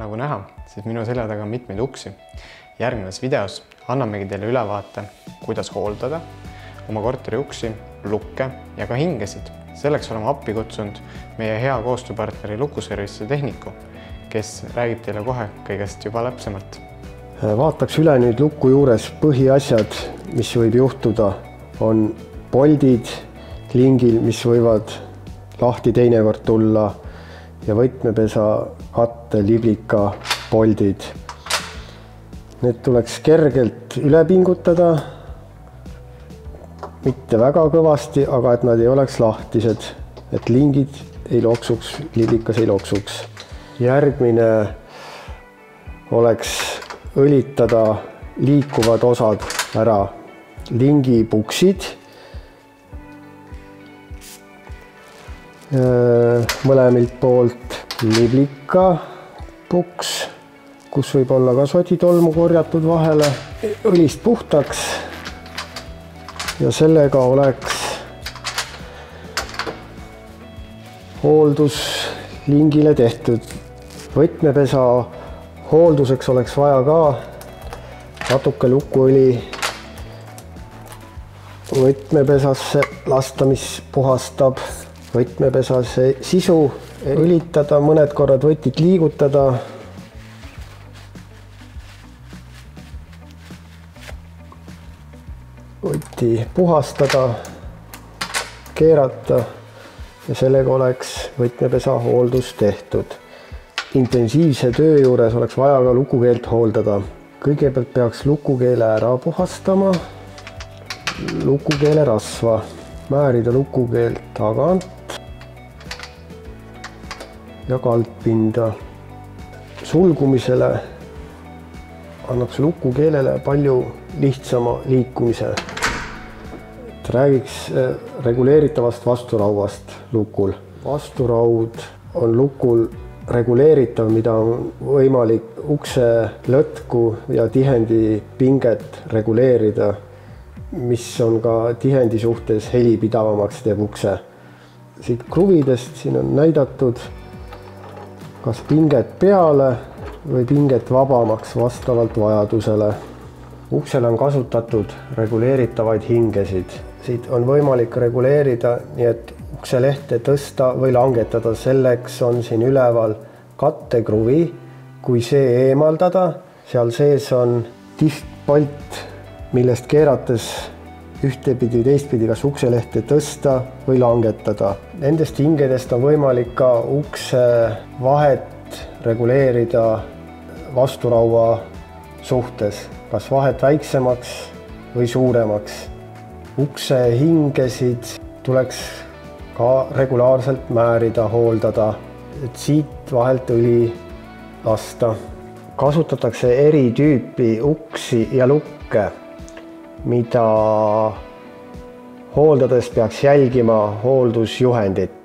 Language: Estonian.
Nagu näha, siis minu selja taga on mitmeid uksi. Järgnevas videos annamegi teile ülevaate, kuidas hooldada oma korteri uksi, lukke ja ka hingesid. Selleks oleme appi kutsunud meie hea koostööpartneri Lukuservise tehniku, kes räägib teile kohe kõigest juba täpsemalt. Vaataks üle nüüd luku juures põhiasjad, mis võib juhtuda, on poldid klingil, mis võivad lahti teinekord tulla ja võtmepesa katte liblika poldid. Need tuleks kergelt üle pingutada, mitte väga kõvasti, aga et nad ei oleks lahtised, et lingid ei loksuks, liblikas ei loksuks. Järgmine oleks õlitada liikuvad osad ära, lingi puksid, mõlemilt poolt liblika puks, kus võib olla ka soditolmu korjatud vahele, õlist puhtaks ja sellega oleks hooldus lingile tehtud. Võtmepesa hoolduseks oleks vaja ka natuke lukuõli võtmepesasse lasta, mis puhastab võtmepesa sisu, õlitada, mõned korrad võtit liigutada. Võti puhastada, keerata ja sellega oleks võtmepesa hooldus tehtud. Intensiivse töö juures oleks vaja ka lukukeelt hooldada. Kõigepealt peaks lukukeele ära puhastama, lukukeele rasva, määrida lukukeelt tagant ja kaldpinda. Sulgumisele annaks lukukeelele palju lihtsama liikumise. Räägiks reguleeritavast vasturauast lukul. Vasturaud on lukul reguleeritav, mida on võimalik ukse lõtku ja tihendi pinget reguleerida, mis on ka tihendi suhtes helipidavamaks teeb ukse. Siit kruvidest siin on näidatud kas pinget peale või pinget vabamaks vastavalt vajadusele. Uksele on kasutatud reguleeritavaid hingesid. Siit on võimalik reguleerida, nii et ukselehte tõsta või langetada. Selleks on siin üleval kattekruvi. Kui see eemaldada, seal sees on tihtpolt, millest keerates ühtepidi, teistpidi kas ukselehte tõsta või langetada. Nendest hingedest on võimalik ka ukse vahet reguleerida vasturaua suhtes, kas vahet väiksemaks või suuremaks. Ukse hingesid tuleks ka regulaarselt määrida, hooldada, et siit vahelt õli lasta. Kasutatakse eri tüüpi uksi ja lukke, mida hooldades peaks jälgima hooldusjuhendit.